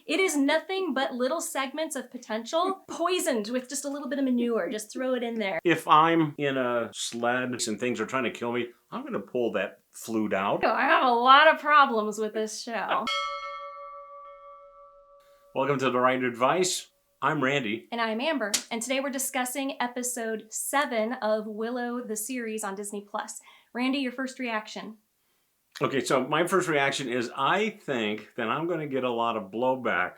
It is nothing but little segments of potential poisoned with just a little bit of manure. Just throw it in there. If I'm in a sled and things are trying to kill me, I'm going to pull that flute out. I have a lot of problems with this show. Welcome to The Right Advice. I'm Randy. And I'm Amber. And today we're discussing episode 7 of Willow, the series on Disney+. Randy, your first reaction? Okay, so my first reaction is I think that I'm going to get a lot of blowback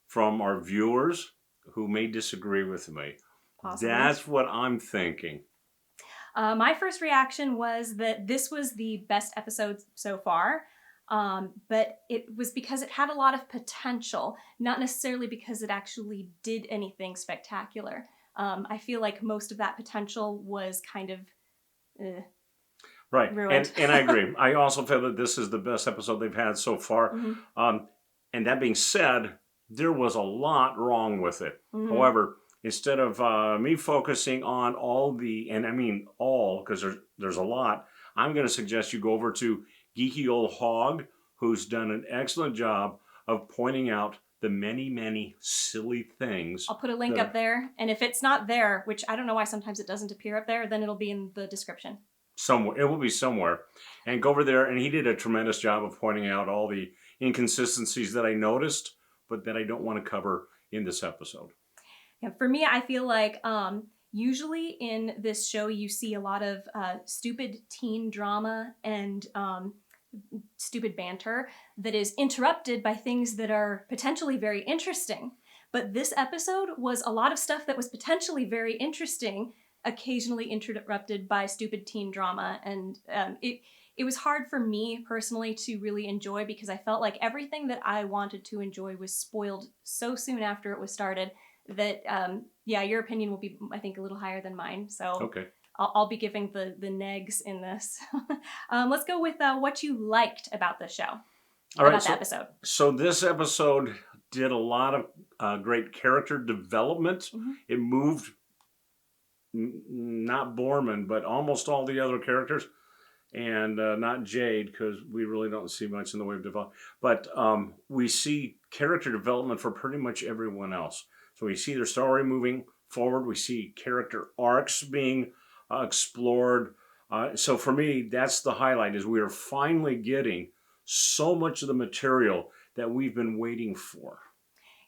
from our viewers who may disagree with me. Possibly. That's what I'm thinking. My first reaction was that this was the best episode so far, but it was because it had a lot of potential, not necessarily because it actually did anything spectacular. I feel like most of that potential was kind of right, ruined. And I agree. I also feel that this is the best episode they've had so far. Mm-hmm. And that being said, there was a lot wrong with it. Mm-hmm. However, instead of me focusing on all the, and I mean all, because there's a lot, I'm going to suggest you go over to Geeky Old Hog, who's done an excellent job of pointing out the many, many silly things. I'll put a link up there, and if it's not there, which I don't know why sometimes it doesn't appear up there, then it'll be in the description. Somewhere. It will be somewhere. And go over there, and he did a tremendous job of pointing out all the inconsistencies that I noticed, but that I don't want to cover in this episode. Yeah, for me, I feel like usually in this show you see a lot of stupid teen drama and stupid banter that is interrupted by things that are potentially very interesting. But this episode was a lot of stuff that was potentially very interesting, occasionally interrupted by stupid teen drama, and it was hard for me personally to really enjoy because I felt like everything that I wanted to enjoy was spoiled so soon after it was started that, your opinion will be, I think, a little higher than mine. So okay. I'll be giving the negs in this. Let's go with what you liked about the show. All right, about the episode. So this episode did a lot of great character development. Mm-hmm. It moved not Borman, but almost all the other characters. And not Jade, because we really don't see much in the way of development. But we see character development for pretty much everyone else. So we see their story moving forward. We see character arcs being explored. So for me, that's the highlight, is we are finally getting so much of the material that we've been waiting for.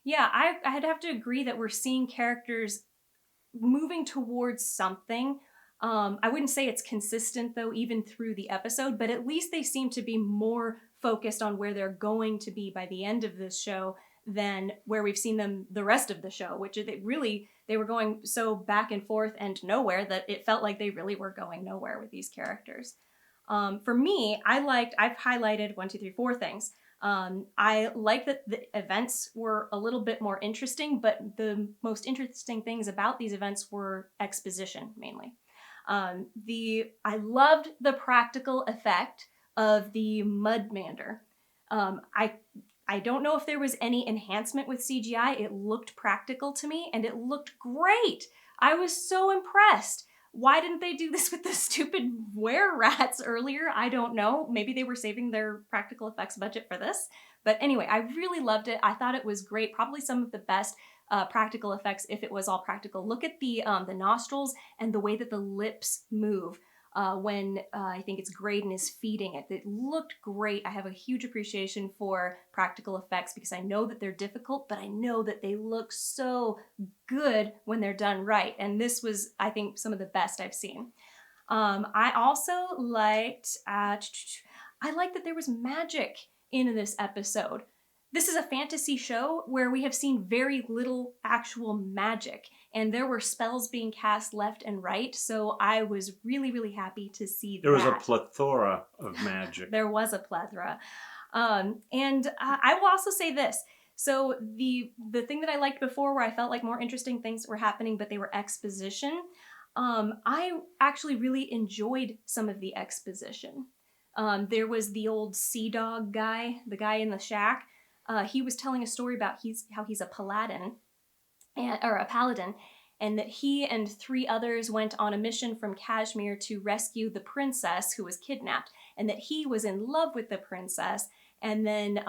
Yeah, I'd have to agree that we're seeing characters moving towards something. I wouldn't say it's consistent, though, even through the episode, but at least they seem to be more focused on where they're going to be by the end of this show than where we've seen them the rest of the show, which they were going so back and forth and nowhere that it felt like they really were going nowhere with these characters. For me, I've highlighted 1, 2, 3, 4 things. I like that the events were a little bit more interesting, but the most interesting things about these events were exposition, mainly. I loved the practical effect of the Mudmander. I don't know if there was any enhancement with CGI. It looked practical to me, and it looked great. I was so impressed. Why didn't they do this with the stupid were-rats earlier? I don't know. Maybe they were saving their practical effects budget for this. But anyway, I really loved it. I thought it was great. Probably some of the best practical effects if it was all practical. Look at the nostrils and the way that the lips move when I think it's Graydon is feeding it. It looked great. I have a huge appreciation for practical effects because I know that they're difficult, but I know that they look so good when they're done right. And this was, I think, some of the best I've seen. I also liked, I liked that there was magic in this episode. This is a fantasy show where we have seen very little actual magic, and there were spells being cast left and right, so I was really, really happy to see that. There was a plethora of magic. There was a plethora. And I will also say this. So the thing that I liked before, where I felt like more interesting things were happening, but they were exposition, I actually really enjoyed some of the exposition. There was the old sea dog guy, the guy in the shack. He was telling a story about how he's a paladin, and that he and 3 others went on a mission from Kashmir to rescue the princess who was kidnapped, and that he was in love with the princess, and then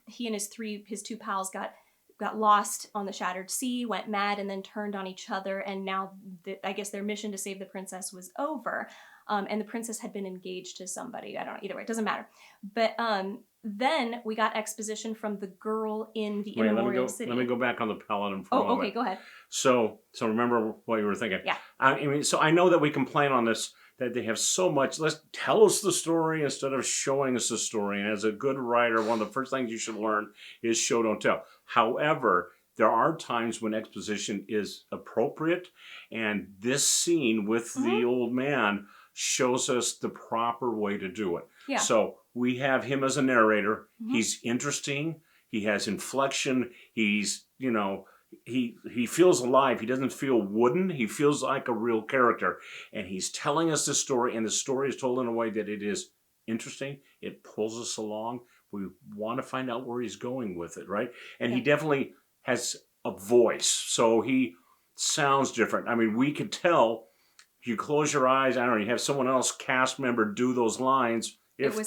he and his two pals got lost on the Shattered Sea, went mad, and then turned on each other. And now, I guess their mission to save the princess was over. And the princess had been engaged to somebody. I don't know. Either way, it doesn't matter. But then we got exposition from the girl in the Immemorial City. Let me go back on the paladin for a moment. Okay, go ahead. So remember what you were thinking. Yeah. I mean, so I know that we complain on this, that they have so much. Let's tell us the story instead of showing us the story. And as a good writer, one of the first things you should learn is show, don't tell. However, there are times when exposition is appropriate. And this scene with the old man shows us the proper way to do it. Yeah. So we have him as a narrator. He's interesting. He has inflection. He's, he feels alive. He doesn't feel wooden. He feels like a real character. And he's telling us the story, and the story is told in a way that it is interesting. It pulls us along. We want to find out where he's going with it, right? And he definitely has a voice. So he sounds different. I mean, we could tell, if you close your eyes, I don't know, you have someone else, cast member, do those lines, if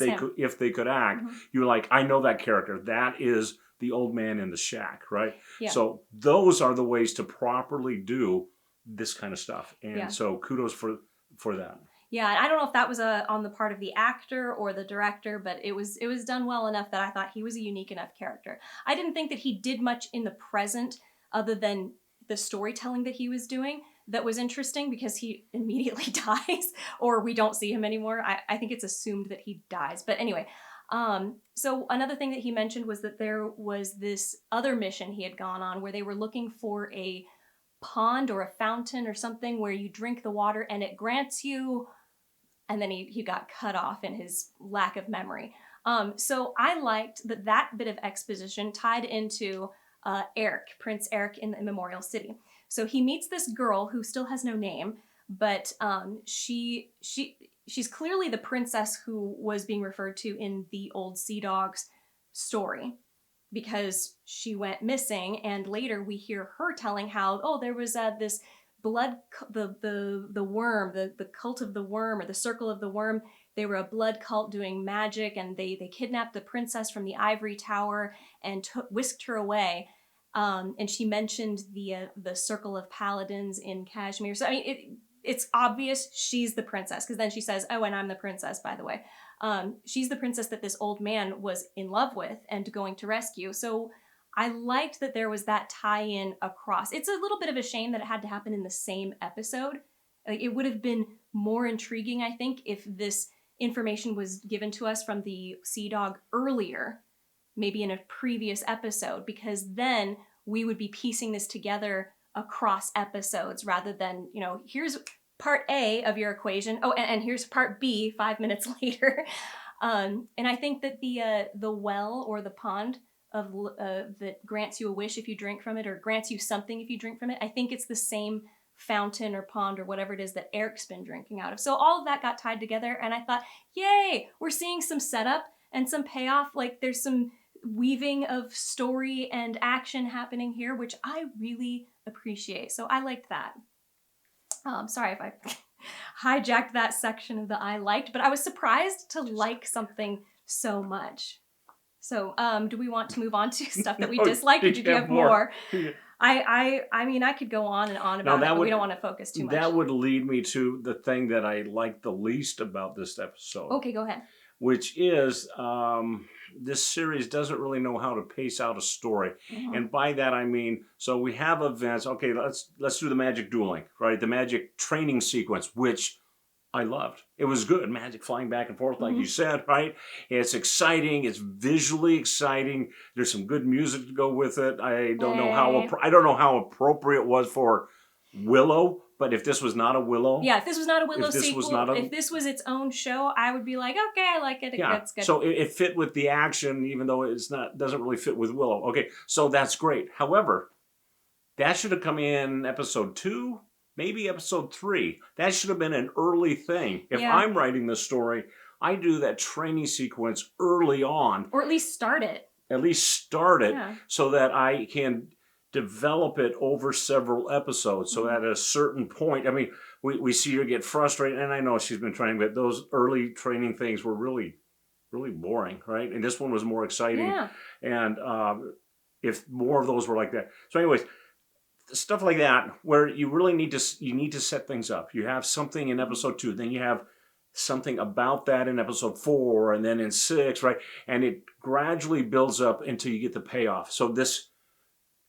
they could act, you're like, I know that character. That is the old man in the shack, right? Yeah. So those are the ways to properly do this kind of stuff. And so kudos for that. Yeah, and I don't know if that was on the part of the actor or the director, but it was done well enough that I thought he was a unique enough character. I didn't think that he did much in the present other than the storytelling that he was doing that was interesting, because he immediately dies, or we don't see him anymore. I think it's assumed that he dies. But anyway, so another thing that he mentioned was that there was this other mission he had gone on where they were looking for a pond or a fountain or something where you drink the water and it grants you, and then he got cut off in his lack of memory. So I liked that bit of exposition tied into Prince Eric in the Immemorial City. So he meets this girl who still has no name, but she's clearly the princess who was being referred to in the old Sea Dogs story, because she went missing, and later we hear her telling how, there was this blood, the worm, the cult of the worm, or the circle of the worm. They were a blood cult doing magic, and they kidnapped the princess from the ivory tower and whisked her away. And she mentioned the circle of paladins in Kashmir. So I mean, it's obvious she's the princess, because then she says, "Oh, and I'm the princess, by the way." She's the princess that this old man was in love with and going to rescue. So I liked that there was that tie-in across. It's a little bit of a shame that it had to happen in the same episode. It would have been more intriguing, I think, if this information was given to us from the Sea Dog earlier, maybe in a previous episode, because then we would be piecing this together across episodes rather than, here's part A of your equation. Oh, and here's part B 5 minutes later. And I think that the well or the pond that grants you a wish if you drink from it, or grants you something if you drink from it, I think it's the same fountain or pond or whatever it is that Eric's been drinking out of. So all of that got tied together, and I thought, yay, we're seeing some setup and some payoff. Like, there's some weaving of story and action happening here, which I really appreciate. So I liked that. Sorry if I hijacked that section of the I liked, but I was surprised to like something so much. So do we want to move on to stuff that we disliked, or did you have more? I mean, I could go on and on about it, but we don't want to focus too much. That would lead me to the thing that I liked the least about this episode. Okay, go ahead. Which is this series doesn't really know how to pace out a story. And by that I mean, so we have events. Okay, let's do the magic dueling, right? The magic training sequence, which I loved. It was good. Magic flying back and forth, like you said, right? It's exciting. It's visually exciting. There's some good music to go with it. I don't know how appropriate it was for Willow. But if this was not a Willow... Yeah, if this was not a Willow sequel, if this was its own show, I would be like, okay, I like it. That's good. So it fit with the action, even though doesn't really fit with Willow. Okay, so that's great. However, that should have come in episode 2, maybe episode 3. That should have been an early thing. If I'm writing the story, I do that training sequence early on. Or at least start it. So that I can develop it over several episodes. So at a certain point, I mean, we see her get frustrated, and I know she's been training, but those early training things were really really boring, right? And this one was more exciting. Yeah. And if more of those were like that. So anyways, stuff like that where you really need to set things up. You have something in episode 2, then you have something about that in episode 4, and then in 6, right? And it gradually builds up until you get the payoff. So this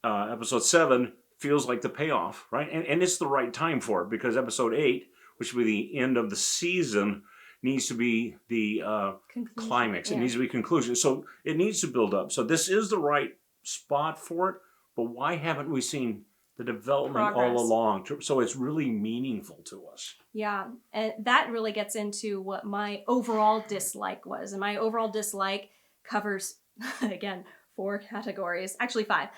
episode 7 feels like the payoff, right? And it's the right time for it, because episode 8, which will be the end of the season, needs to be the climax. Yeah. It needs to be conclusion. So it needs to build up. So this is the right spot for it. But why haven't we seen the development Progress. all along? So it's really meaningful to us. Yeah, and that really gets into what my overall dislike was. And my overall dislike covers, again, 4 categories, actually 5.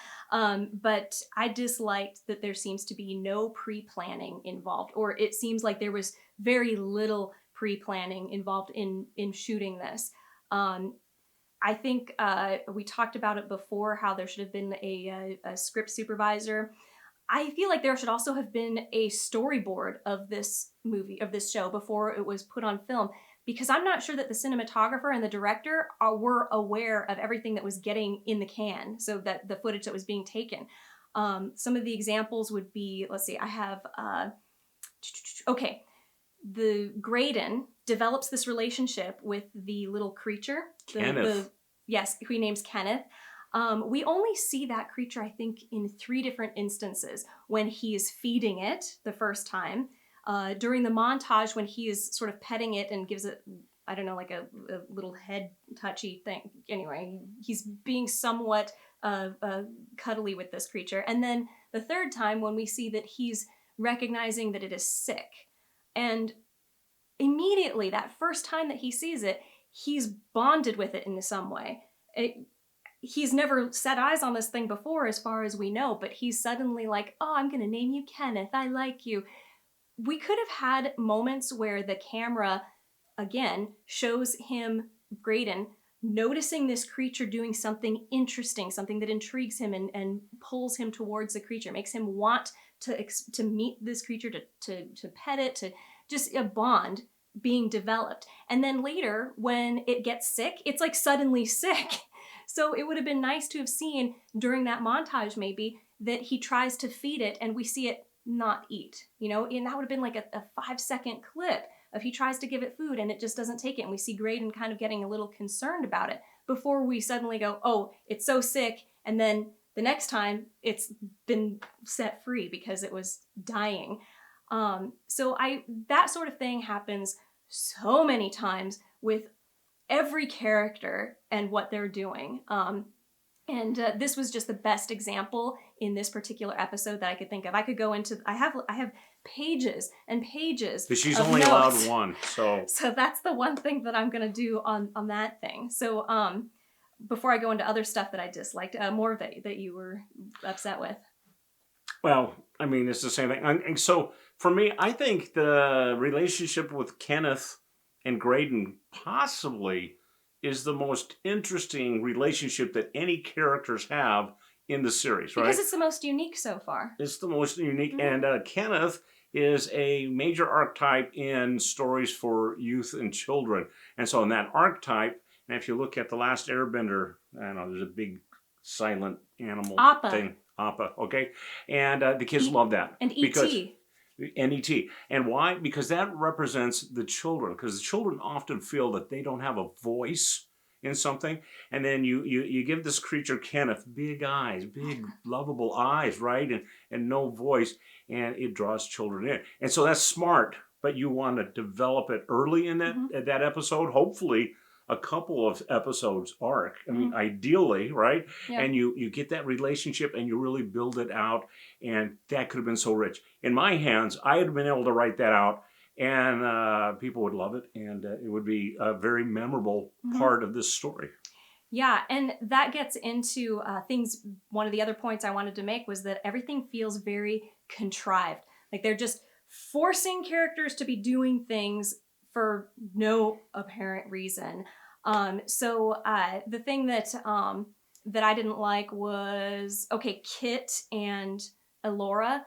But I disliked that there seems to be no pre-planning involved, or it seems like there was very little pre-planning involved in shooting this. I think we talked about it before, how there should have been a script supervisor. I feel like there should also have been a storyboard of this movie, of this show, before it was put on film, because I'm not sure that the cinematographer and the director were aware of everything that was getting in the can, so that the footage that was being taken. Some of the examples would be, let's see, I have, okay, the Graydon develops this relationship with the little creature. Kenneth. Yes, who he names Kenneth. We only see that creature, I think, in 3 different instances. When he is feeding it the first time, during the montage when he is sort of petting it and gives it, I don't know, like a little head touchy thing. Anyway, he's being somewhat cuddly with this creature. And then the 3rd time when we see that he's recognizing that it is sick. And immediately, that first time that he sees it, he's bonded with it in some way. He's never set eyes on this thing before, as far as we know, but he's suddenly like, oh, I'm going to name you Kenneth. I like you. We could have had moments where the camera, again, shows him, Graydon, noticing this creature doing something interesting, something that intrigues him and pulls him towards the creature, makes him want to meet this creature, to pet it, to just a bond being developed. And then later, when it gets sick, it's like suddenly sick. So it would have been nice to have seen during that montage, maybe, that he tries to feed it and we see it not eat, and that would have been like a 5-second clip of he tries to give it food and it just doesn't take it. And we see Graydon kind of getting a little concerned about it before we suddenly go, oh, it's so sick. And then the next time it's been set free because it was dying. So that sort of thing happens so many times with every character and what they're doing. And this was just the best example in this particular episode that I could think of. I could go into, I have pages and pages. But she's of only notes. allowed one, so. So that's the one thing that I'm going to do on that thing. So before I go into other stuff that I disliked, more that you were upset with. Well, I mean, it's the same thing. And so for me, I think the relationship with Kenneth and Graydon possibly is the most interesting relationship that any characters have in the series, right? Because it's the most unique so far. It's the most unique. Mm-hmm. And Kenneth is a major archetype in stories for youth and children. And so in that archetype, and if you look at The Last Airbender, I don't know, there's a big silent animal Appa. thing. Appa, okay? And the kids love that. And E.T. And E.T. And why? Because that represents the children. Because the children often feel that they don't have a voice in something. And then you give this creature, Kenneth, big eyes, big lovable eyes, right? And no voice. And it draws children in. And so that's smart. But you want to develop it early in that episode. Hopefully a couple of episodes arc. I mean, ideally, right? Yeah. And you get that relationship and you really build it out. And that could have been so rich. In my hands, I had been able to write that out and people would love it. And it would be a very memorable part of this story. Yeah, and that gets into things. One of the other points I wanted to make was that everything feels very contrived. Like they're just forcing characters to be doing things for no apparent reason. So the thing that I didn't like was, okay, Kit and Elora.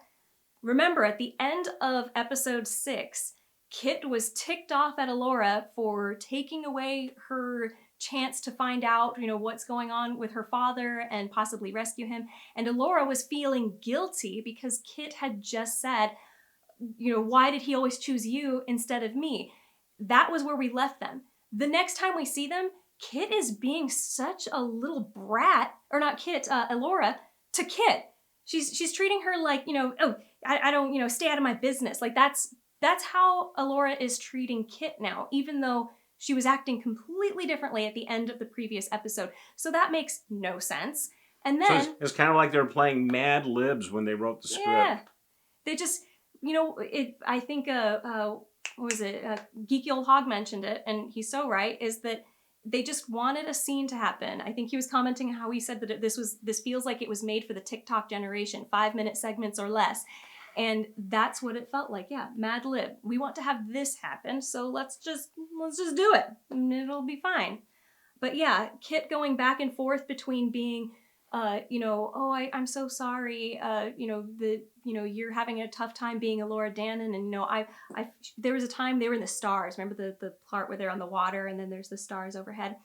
Remember, at the end of episode 6, Kit was ticked off at Elora for taking away her chance to find out, what's going on with her father and possibly rescue him. And Elora was feeling guilty because Kit had just said, why did he always choose you instead of me? That was where we left them. The next time we see them, Kit is being such a little brat, or not Kit, Elora, to Kit. She's treating her like, I don't, stay out of my business. Like that's how Elora is treating Kit now, even though she was acting completely differently at the end of the previous episode. So that makes no sense. And then so it's kind of like they were playing Mad Libs when they wrote the script. Yeah, they just, I think, what was it? Geeky Old Hog mentioned it, and he's so right, is that they just wanted a scene to happen. I think he was commenting how he said that this feels like it was made for the TikTok generation, 5-minute segments or less. And that's what it felt like. Yeah, Mad Lib. We want to have this happen, so let's just do it. And it'll be fine. But yeah, Kit going back and forth between being, I'm so sorry, you're having a tough time being Elora Danan, and there was a time they were in the stars. Remember the part where they're on the water and then there's the stars overhead?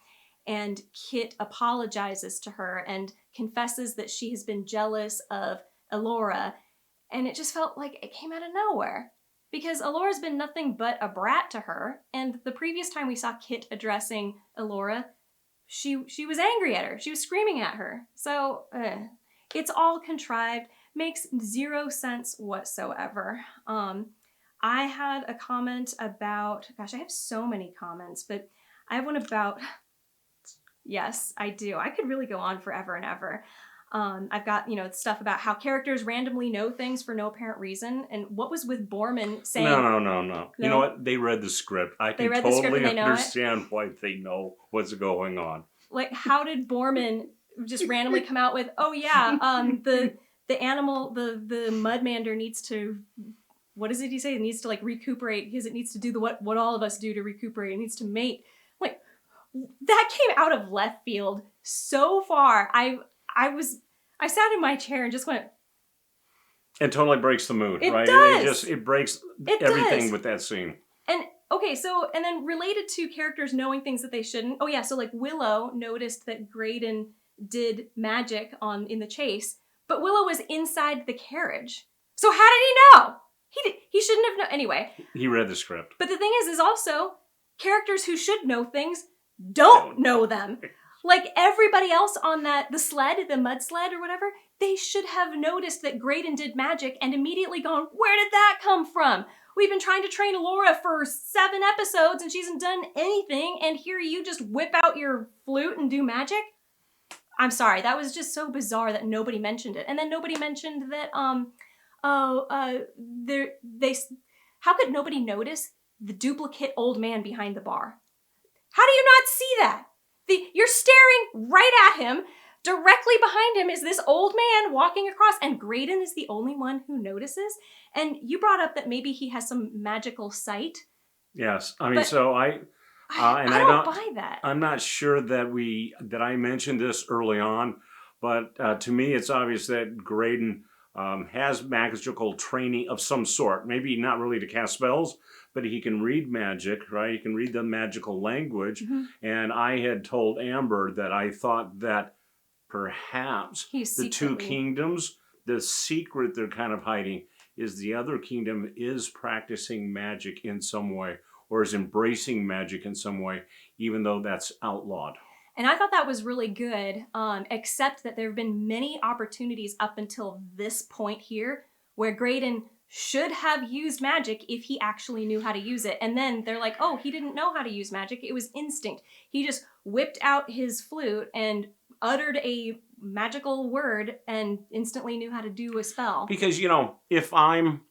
And Kit apologizes to her and confesses that she has been jealous of Elora. And it just felt like it came out of nowhere. Because Elora's been nothing but a brat to her. And the previous time we saw Kit addressing Elora, she was angry at her. She was screaming at her. So, it's all contrived. Makes zero sense whatsoever. I had a comment about... Gosh, I have so many comments. But I have one about... Yes, I do. I could really go on forever and ever. I've got, stuff about how characters randomly know things for no apparent reason. And what was with Borman saying... No. You know what? They read the script. I can totally understand why they know what's going on. Like, how did Borman just randomly come out with, oh yeah, the animal, the mudmander needs to... What does he say? It needs to, recuperate because it needs to do what all of us do to recuperate. It needs to mate. Like, that came out of left field so far. I sat in my chair and just went... It totally breaks the mood, it right? Does. It breaks everything with that scene. And, okay, and then related to characters knowing things that they shouldn't. Oh yeah, so Willow noticed that Graydon did magic in the chase, but Willow was inside the carriage. So how did he know? He shouldn't have known. Anyway. He read the script. But the thing is also, characters who should know things don't know them. Like everybody else on the mud sled or whatever, they should have noticed that Graydon did magic and immediately gone, where did that come from? We've been trying to train Elora for 7 episodes and she hasn't done anything, and here you just whip out your flute and do magic? I'm sorry, that was just so bizarre that nobody mentioned it. And then nobody mentioned that, how could nobody notice the duplicate old man behind the bar? How do you not see that? You're staring right at him. Directly behind him is this old man walking across, and Graydon is the only one who notices. And you brought up that maybe he has some magical sight. Yes, I mean, so I don't buy that. I'm not sure that I mentioned this early on, but to me, it's obvious that Graydon has magical training of some sort. Maybe not really to cast spells, but he can read magic, right? He can read the magical language. Mm-hmm. And I had told Amber that I thought that perhaps the 2 kingdoms, the secret they're kind of hiding is the other kingdom is practicing magic in some way or is embracing magic in some way, even though that's outlawed. And I thought that was really good, except that there have been many opportunities up until this point here where Graydon should have used magic if he actually knew how to use it. And then they're like, oh, he didn't know how to use magic. It was instinct. He just whipped out his flute and uttered a magical word and instantly knew how to do a spell. Because, if I'm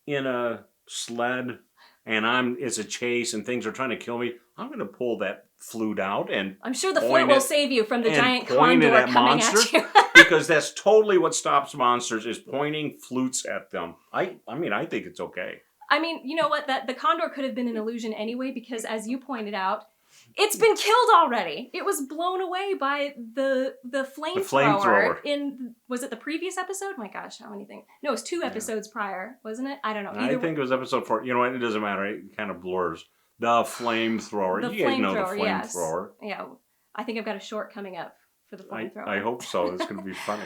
in a sled and it's a chase and things are trying to kill me, I'm going to pull that flute out and I'm sure the flute will save you from the giant condor coming monsters, at you. because that's totally what stops monsters is pointing flutes at them. I think it's okay. I mean, you know what? The condor could have been an illusion anyway, because as you pointed out, it's been killed already. It was blown away by the flamethrower in, was it the previous episode? My gosh, how many things? No, it was 2 episodes prior, wasn't it? I don't know. I think it was episode 4. You know what? It doesn't matter. It kind of blurs. The flamethrower. The You guys know the flamethrower, yes. flamethrower. Yeah, I think I've got a short coming up for the flamethrower. I hope so. It's going to be funny.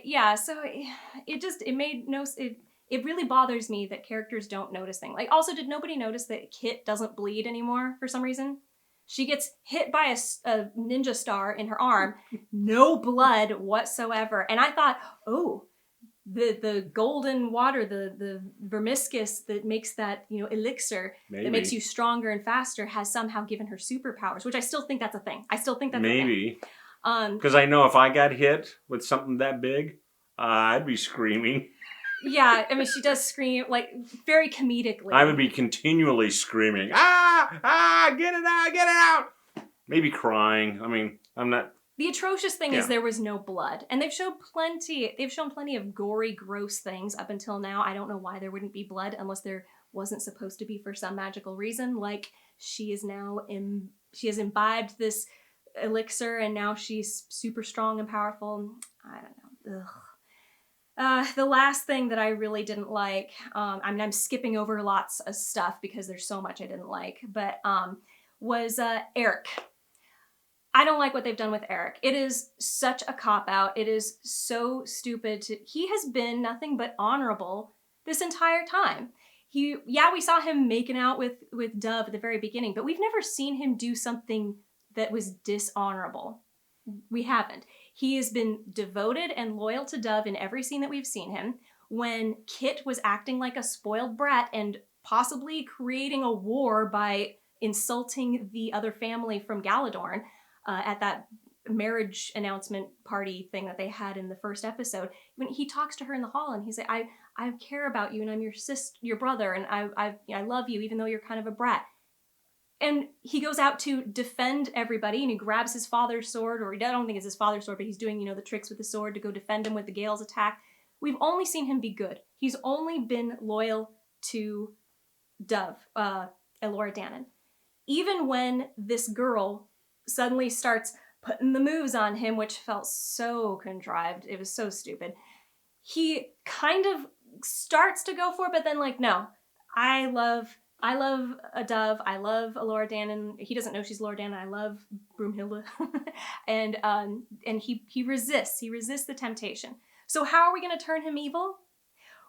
Yeah, so it made no, it really bothers me that characters don't notice things. Like, also, did nobody notice that Kit doesn't bleed anymore for some reason? She gets hit by a ninja star in her arm, no blood whatsoever. And I thought, oh, the golden water, the vermiscus that makes that, elixir that makes you stronger and faster has somehow given her superpowers, which I still think that's a thing. I still think that's a thing. Because I know if I got hit with something that big, I'd be screaming. Yeah, I mean, she does scream, like, very comedically. I would be continually screaming, get it out. Maybe crying. I mean, I'm not... The atrocious thing is there was no blood. And they've shown plenty of gory, gross things up until now. I don't know why there wouldn't be blood unless there wasn't supposed to be for some magical reason. Like, she has imbibed this elixir and now she's super strong and powerful. I don't know. Ugh. The last thing that I really didn't like, I'm skipping over lots of stuff because there's so much I didn't like, but was Eric. I don't like what they've done with Eric. It is such a cop-out. It is so stupid. He has been nothing but honorable this entire time. We saw him making out with Dove at the very beginning, but we've never seen him do something that was dishonorable. We haven't. He has been devoted and loyal to Dove in every scene that we've seen him. When Kit was acting like a spoiled brat and possibly creating a war by insulting the other family from Galadorn at that marriage announcement party thing that they had in the first episode, when he talks to her in the hall and he's like, I care about you and I'm your brother and I love you even though you're kind of a brat. And he goes out to defend everybody and he grabs his father's sword, or I don't think it's his father's sword, but he's doing, the tricks with the sword to go defend him with the Gale's attack. We've only seen him be good. He's only been loyal to Dove, Elora Danan. Even when this girl suddenly starts putting the moves on him, which felt so contrived, it was so stupid, he kind of starts to go for it, but then no, I love a Dove. I love Elora Danan. He doesn't know she's Elora Danan. I love Broomhilda. and he resists. He resists the temptation. So how are we going to turn him evil?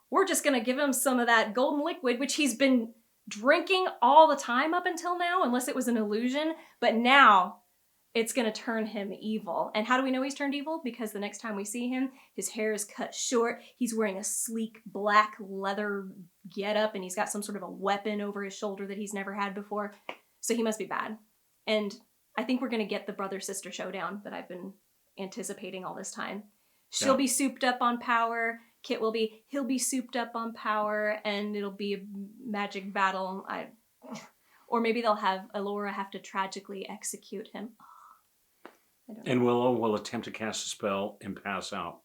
We're just going to give him some of that golden liquid, which he's been drinking all the time up until now, unless it was an illusion. But now it's going to turn him evil. And how do we know he's turned evil? Because the next time we see him, his hair is cut short. He's wearing a sleek black leather getup, and he's got some sort of a weapon over his shoulder that he's never had before. So he must be bad. And I think we're going to get the brother-sister showdown that I've been anticipating all this time. She'll be souped up on power. He'll be souped up on power, and it'll be a magic battle. Or maybe they'll have Elora have to tragically execute him. And Willow will attempt to cast a spell and pass out.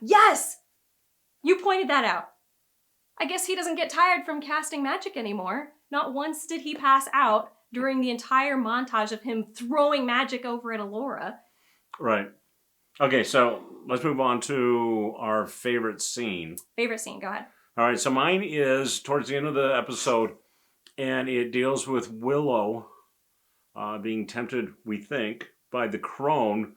Yes! You pointed that out. I guess he doesn't get tired from casting magic anymore. Not once did he pass out during the entire montage of him throwing magic over at Elora. Right. Okay, so let's move on to our favorite scene. Favorite scene, go ahead. All right, so mine is towards the end of the episode, and it deals with Willow being tempted, we think, by the crone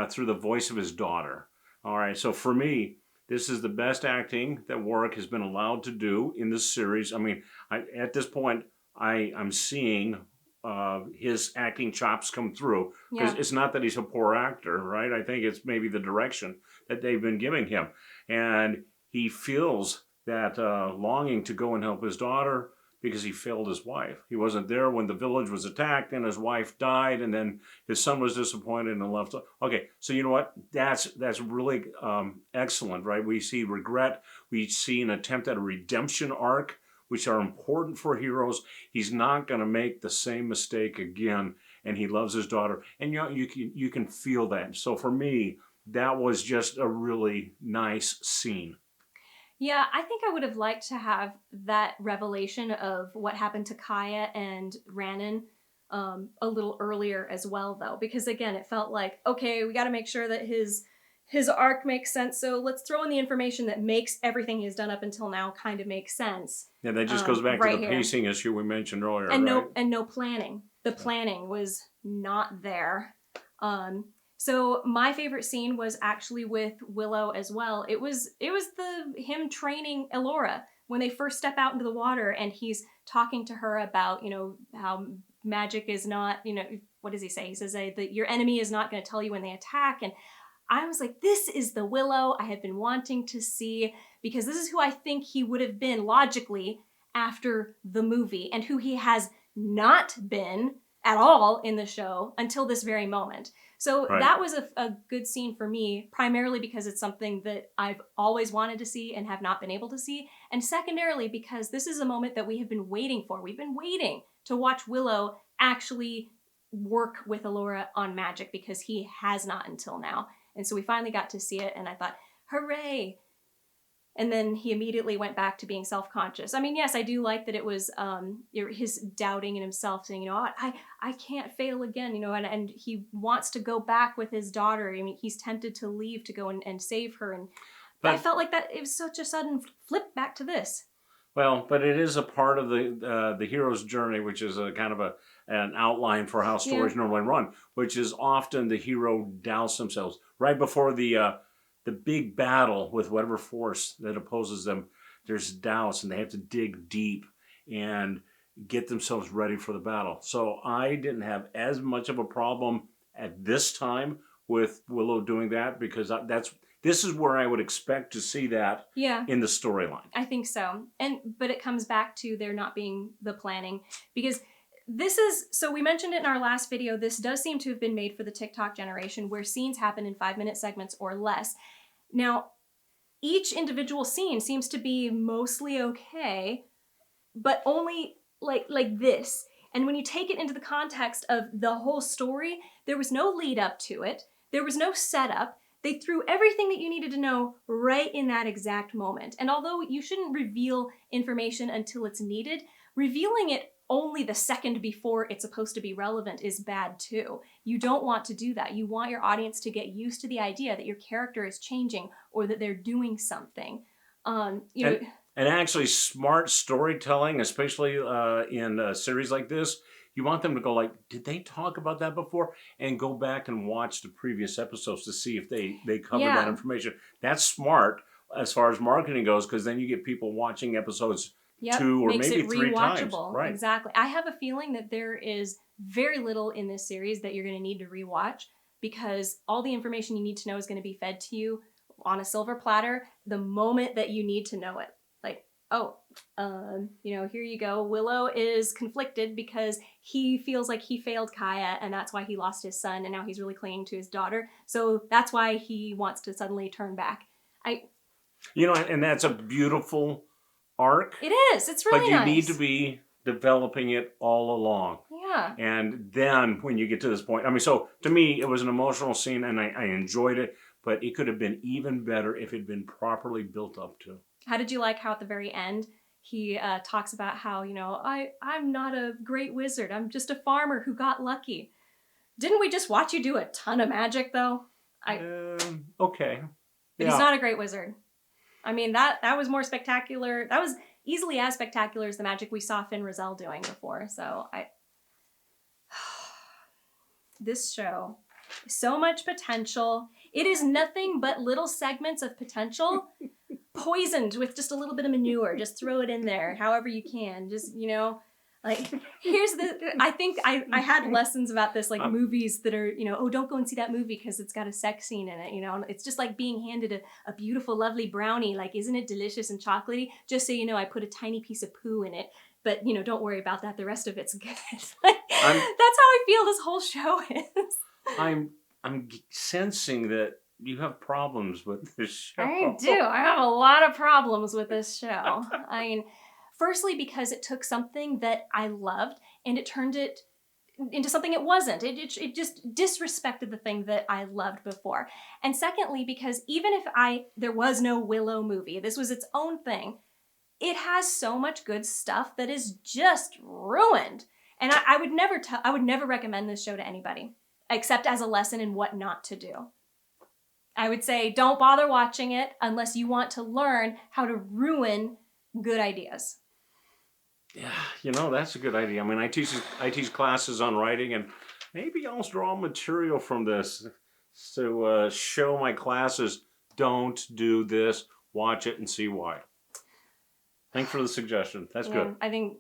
through the voice of his daughter. All right, so for me, this is the best acting that Warwick has been allowed to do in this series. I mean, at this point, I'm seeing his acting chops come through. Because it's not that he's a poor actor, right? I think it's maybe the direction that they've been giving him. And he feels that longing to go and help his daughter because he failed his wife. He wasn't there when the village was attacked and his wife died, and then his son was disappointed and left. Okay, so you know what? That's really excellent, right? We see regret. We see an attempt at a redemption arc, which are important for heroes. He's not going to make the same mistake again, and he loves his daughter. And you can feel that. So for me, that was just a really nice scene. Yeah, I think I would have liked to have that revelation of what happened to Kaya and Rhiannon a little earlier as well, though. Because again, it felt like, okay, we got to make sure that his his arc makes sense. So let's throw in the information that makes everything he's done up until now kind of make sense. Yeah, that just goes back to the here. pacing issue we mentioned earlier, and right? no planning. The planning was not there. So my favorite scene was actually with Willow as well. It was him training Elora when they first step out into the water, and he's talking to her about, you know, how magic is not, you know, what does he say? He says that your enemy is not going to tell you when they attack. And I was like, this is the Willow I have been wanting to see, because this is who I think he would have been logically after the movie, and who he has not been at all in the show until this very moment. So that was a good scene for me, primarily because it's something that I've always wanted to see and have not been able to see. And secondarily, because this is a moment that we have been waiting for. We've been waiting to watch Willow actually work with Elora on magic, because he has not until now. And so we finally got to see it, and I thought, hooray! And then he immediately went back to being self-conscious. I mean, yes, I do like that it was his doubting in himself, saying, you know, I can't fail again, you know, and he wants to go back with his daughter. I mean, he's tempted to leave to go and save her. And I felt like that it was such a sudden flip back to this. Well, but it is a part of the hero's journey, which is a kind of an outline for how stories normally run, which is often the hero doubts themselves right before the big battle with whatever force that opposes them. There's doubts, and they have to dig deep and get themselves ready for the battle. So I didn't have as much of a problem at this time with Willow doing that, because this is where I would expect to see that in the storyline. I think so. But it comes back to there not being the planning, because so we mentioned it in our last video, this does seem to have been made for the TikTok generation, where scenes happen in 5-minute segments or less. Now, each individual scene seems to be mostly okay, but only like this. And when you take it into the context of the whole story, there was no lead up to it. There was no setup. They threw everything that you needed to know right in that exact moment. And although you shouldn't reveal information until it's needed, revealing it only the second before it's supposed to be relevant is bad too. You don't want to do that. You want your audience to get used to the idea that your character is changing or that they're doing something. And actually, smart storytelling, especially in a series like this, you want them to go like, did they talk about that before? And go back and watch the previous episodes to see if they cover that information. That's smart as far as marketing goes, because then you get people watching episodes 2 or maybe 3 times. Right. Exactly. I have a feeling that there is very little in this series that you're going to need to rewatch, because all the information you need to know is going to be fed to you on a silver platter the moment that you need to know it. Like, you know, here you go. Willow is conflicted because he feels like he failed Kaya, and that's why he lost his son, and now he's really clinging to his daughter. So that's why he wants to suddenly turn back. You know, and that's a beautiful arc. It is. It's really nice. But you need to be developing it all along. Yeah. And then when you get to this point, I mean, so to me, it was an emotional scene, and I enjoyed it, but it could have been even better if it had been properly built up to. How did you like how at the very end he talks about how, you know, I'm not a great wizard. I'm just a farmer who got lucky. Didn't we just watch you do a ton of magic, though? Okay. But he's not a great wizard. I mean, that was more spectacular. That was easily as spectacular as the magic we saw Finn Rizal doing before. So this show, so much potential. It is nothing but little segments of potential poisoned with just a little bit of manure. Just throw it in there however you can. Just, you know, like, I think I had lessons about this, like movies that are, you know, oh, don't go and see that movie because it's got a sex scene in it, you know. It's just like being handed a beautiful, lovely brownie. Like, isn't it delicious and chocolatey? Just so you know, I put a tiny piece of poo in it. But, you know, don't worry about that. The rest of it's good. Like, that's how I feel this whole show is. I'm sensing that you have problems with this show. I do. I have a lot of problems with this show. I mean, firstly, because it took something that I loved and it turned it into something it wasn't. It just disrespected the thing that I loved before. And secondly, because even if there was no Willow movie, this was its own thing, it has so much good stuff that is just ruined. And I would never recommend this show to anybody, except as a lesson in what not to do. I would say don't bother watching it unless you want to learn how to ruin good ideas. Yeah, that's a good idea. I mean, I teach classes on writing, and maybe I'll draw material from this to show my classes. Don't do this. Watch it and see why. Thanks for the suggestion. That's good. I think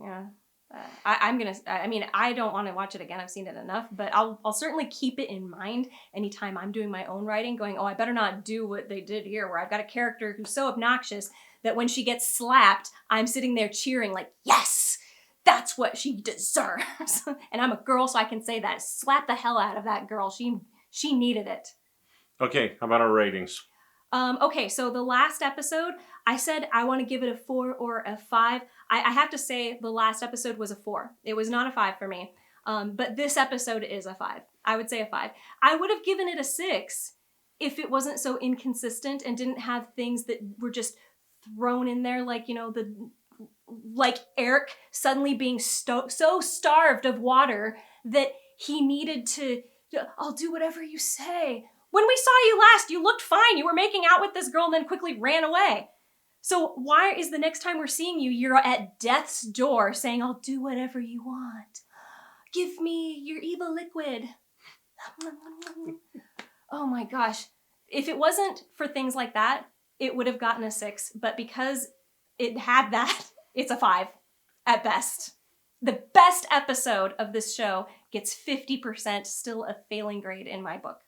I'm gonna. I mean, I don't want to watch it again. I've seen it enough, but I'll certainly keep it in mind anytime I'm doing my own writing. Going, I better not do what they did here, where I've got a character who's so obnoxious that when she gets slapped, I'm sitting there cheering like, yes, that's what she deserves. And I'm a girl, so I can say that. Slap the hell out of that girl. She needed it. Okay, how about our ratings? Okay, so the last episode, I said I want to give it a 4 or a 5. I have to say the last episode was a 4. It was not a 5 for me. But this episode is a 5. I would say a 5. I would have given it a 6 if it wasn't so inconsistent and didn't have things that were just thrown in there, like, like Eric suddenly being so starved of water that he needed to, I'll do whatever you say. When we saw you last, you looked fine. You were making out with this girl and then quickly ran away. So why is the next time we're seeing you, you're at death's door saying, I'll do whatever you want. Give me your evil liquid. Oh my gosh. If it wasn't for things like that, it would have gotten a 6. But because it had that, it's a 5 at best. The best episode of this show gets 50%, still a failing grade in my book.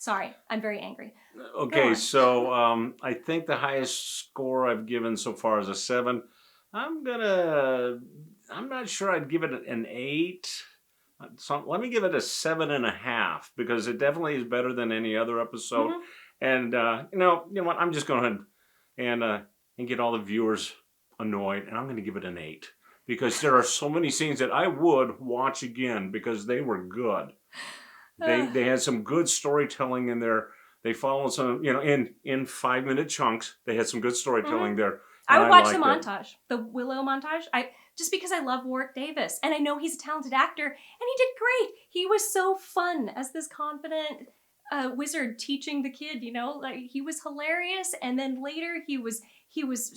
Sorry, I'm very angry. Okay, so I think the highest score I've given so far is a 7. I'm not sure I'd give it an 8. So let me give it a 7.5 because it definitely is better than any other episode. Mm-hmm. And you know what? I'm just going to and get all the viewers annoyed, and I'm going to give it an 8 because there are so many scenes that I would watch again because they were good. They had some good storytelling in there. They followed some, in 5-minute chunks. They had some good storytelling there. I would watch the montage, the Willow montage. Just because I love Warwick Davis, and I know he's a talented actor, and he did great. He was so fun as this confident wizard teaching the kid. Like he was hilarious. And then later he was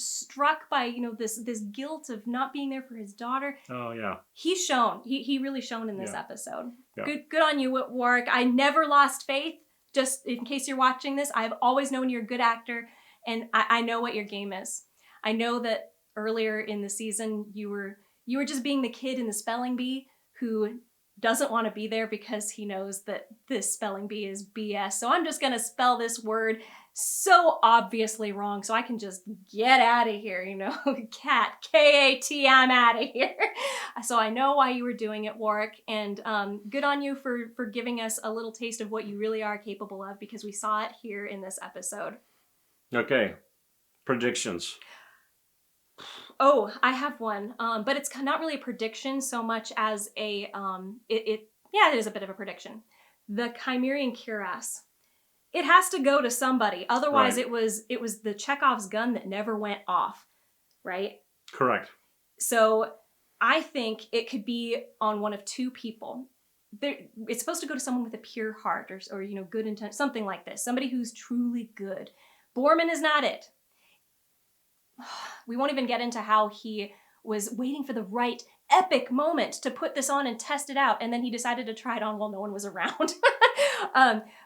struck by this guilt of not being there for his daughter. Oh yeah, he's shown. He really shone in this episode. Yeah. Good on you, Warwick. I never lost faith. Just in case you're watching this, I've always known you're a good actor, and I know what your game is. I know that earlier in the season you were just being the kid in the spelling bee who doesn't want to be there because he knows that this spelling bee is BS. So I'm just going to spell this word so obviously wrong so I can just get out of here, Cat, K-A-T, I'm out of here. So I know why you were doing it, Warwick, and good on you for giving us a little taste of what you really are capable of because we saw it here in this episode. Okay, predictions. Oh, I have one, but it's not really a prediction so much as it is a bit of a prediction. The Chimerian cuirass. It has to go to somebody. Otherwise, right. It was the Chekhov's gun that never went off, right? Correct. So I think it could be on one of two people. It's supposed to go to someone with a pure heart or good intent, something like this. Somebody who's truly good. Borman is not it. We won't even get into how he was waiting for the right epic moment to put this on and test it out, and then he decided to try it on while no one was around.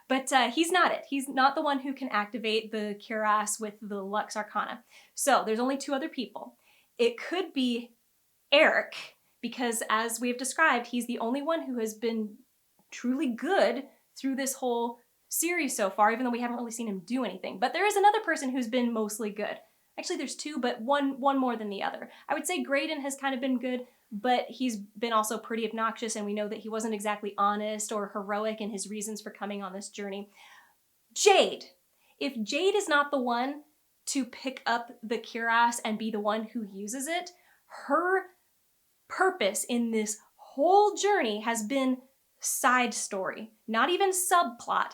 But he's not it. He's not the one who can activate the cuirass with the Lux Arcana. So there's only two other people. It could be Eric, because as we have described, he's the only one who has been truly good through this whole series so far, even though we haven't really seen him do anything. But there is another person who's been mostly good. Actually, there's two, but one more than the other. I would say Graydon has kind of been good, but he's been also pretty obnoxious, and we know that he wasn't exactly honest or heroic in his reasons for coming on this journey. Jade. If Jade is not the one to pick up the cuirass and be the one who uses it, her purpose in this whole journey has been side story. Not even subplot,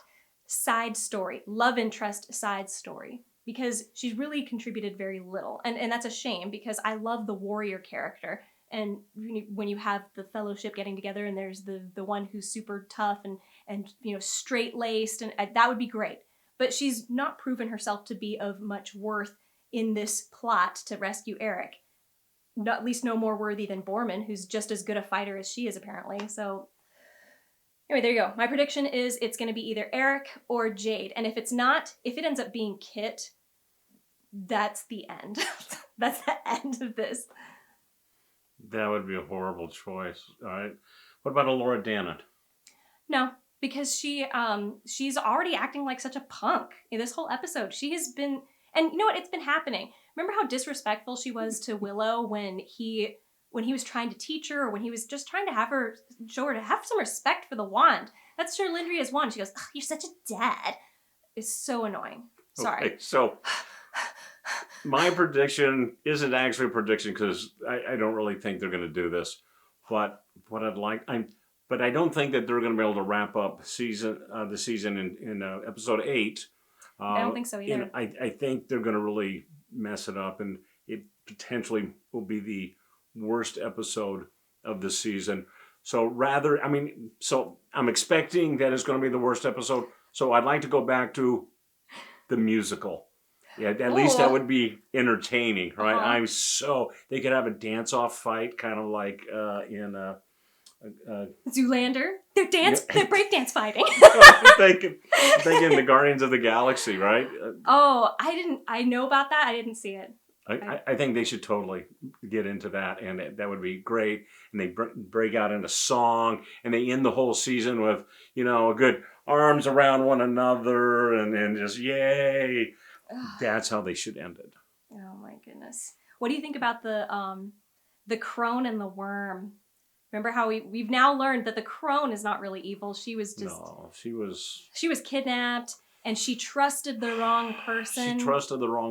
side story. Love interest side story. Because she's really contributed very little. And that's a shame because I love the warrior character. And when you have the fellowship getting together and there's the one who's super tough and straight-laced, and that would be great. but she's not proven herself to be of much worth in this plot to rescue Eric. Not, at least no more worthy than Borman, who's just as good a fighter as she is, apparently. So anyway, there you go. My prediction is it's going to be either Eric or Jade. And if it's not, if it ends up being Kit, that's the end. That's the end of this. That would be a horrible choice. All right. What about a Laura Dannett? No, because she's already acting like such a punk in this whole episode. She has been, and you know what? It's been happening. Remember how disrespectful she was to Willow when he was trying to teach her, or when he was just trying to show her to have some respect for the wand. That's Sherlindria's wand. She goes, "Ugh, you're such a dad." It's so annoying. Sorry. Okay, so my prediction isn't actually a prediction because I don't really think they're going to do this. But what I'd like, but I don't think that they're going to be able to wrap up the season in episode 8. I don't think so either. I think they're going to really mess it up, and it potentially will be the worst episode of the season. So I'm expecting that it's going to be the worst episode. So I'd like to go back to the musical. Yeah, at least that would be entertaining, right? Uh-huh. They could have a dance-off fight, kind of like in Zoolander. They're breakdance fighting. I'm thinking the Guardians of the Galaxy, right? I know about that. I didn't see it. I think they should totally get into that, and that would be great. And they break out into song, and they end the whole season with, a good arms around one another, and just yay. That's how they should end it. Oh my goodness! What do you think about the crone and the worm? Remember how we've now learned that the crone is not really evil. She was just she was kidnapped, and she trusted the wrong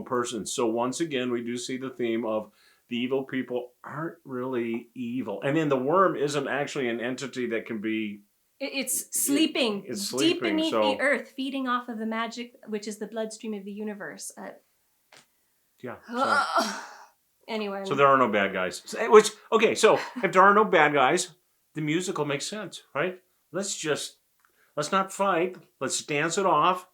person. So once again, we do see the theme of the evil people aren't really evil, and then the worm isn't actually an entity that can be. It's sleeping. It's sleeping deep beneath the earth, feeding off of the magic, which is the bloodstream of the universe. Yeah. Anyway. So there are no bad guys. So if there are no bad guys, the musical makes sense, right? Let's not fight. Let's dance it off,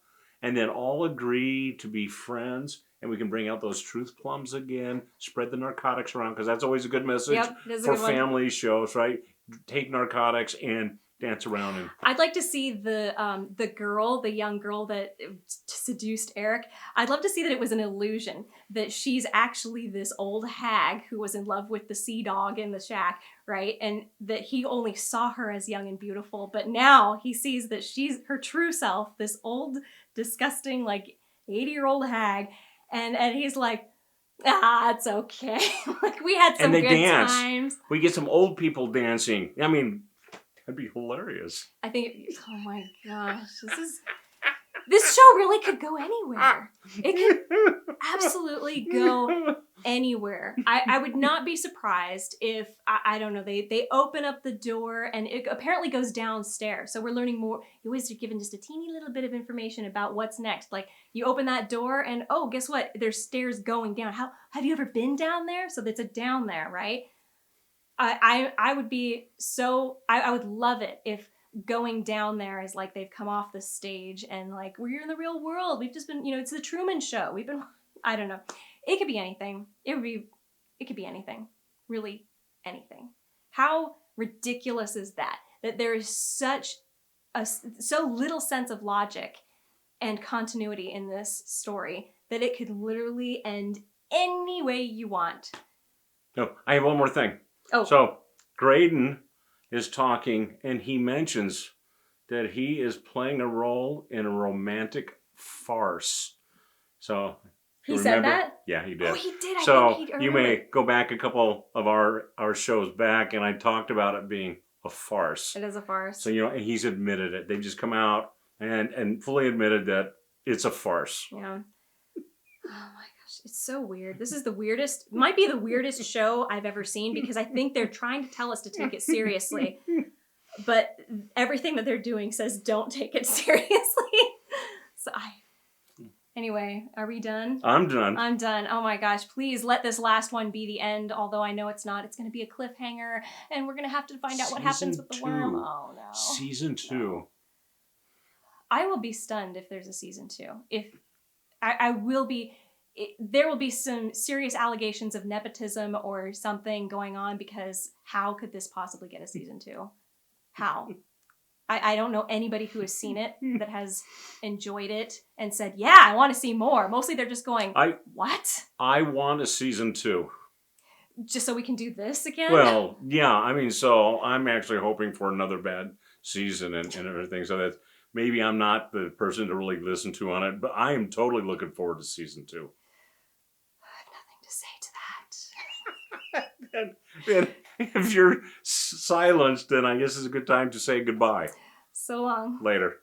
and then all agree to be friends, and we can bring out those truth plums again. Spread the narcotics around, because that's always a good message for family shows, right? Take narcotics and dance around. And I'd like to see the young girl that seduced Eric. I'd love to see that it was an illusion, that she's actually this old hag who was in love with the sea dog in the shack, right? And that he only saw her as young and beautiful, but now he sees that she's her true self, this old, disgusting, 80-year-old hag, and he's like, it's okay. We had some good times. We get some old people dancing. I mean, that'd be hilarious. I think, oh my gosh, this show really could go anywhere. It could absolutely go anywhere. I would not be surprised if, I don't know, they open up the door and it apparently goes downstairs. So we're learning more. You always are given just a teeny little bit of information about what's next. Like, you open that door and, guess what? There's stairs going down. Have you ever been down there? So it's a down there, right? I would be I would love it if going down there is like they've come off the stage and we're in the real world. We've just been, it's the Truman Show. I don't know. It could be anything. It could be anything. Really anything. How ridiculous is that? That there is so little sense of logic and continuity in this story that it could literally end any way you want. No, I have one more thing. Oh. So Graydon is talking, and he mentions that he is playing a role in a romantic farce. So he said that? Yeah, he did. Oh, he did. So you may go back a couple of our shows back, and I talked about it being a farce. It is a farce. So and he's admitted it. They've just come out and fully admitted that it's a farce. Yeah. Oh my gosh, it's so weird. This is might be the weirdest show I've ever seen, because I think they're trying to tell us to take it seriously. But everything that they're doing says don't take it seriously. Anyway, are we done? I'm done. I'm done. Oh my gosh, please let this last one be the end, although I know it's not. It's going to be a cliffhanger, and we're going to have to find out what happens with the worm. Oh no. Season 2. I will be stunned if there's a season 2. If I will be, there will be some serious allegations of nepotism or something going on, because how could this possibly get a season 2? How? I don't know anybody who has seen it that has enjoyed it and said, yeah, I want to see more. Mostly they're just going, what? I want a season 2. Just so we can do this again? Well, yeah, I mean, so I'm actually hoping for another bad season and everything. So that maybe I'm not the person to really listen to on it, but I am totally looking forward to season 2. I have nothing to say to that. And if you're silenced, then I guess it's a good time to say goodbye. So long. Later.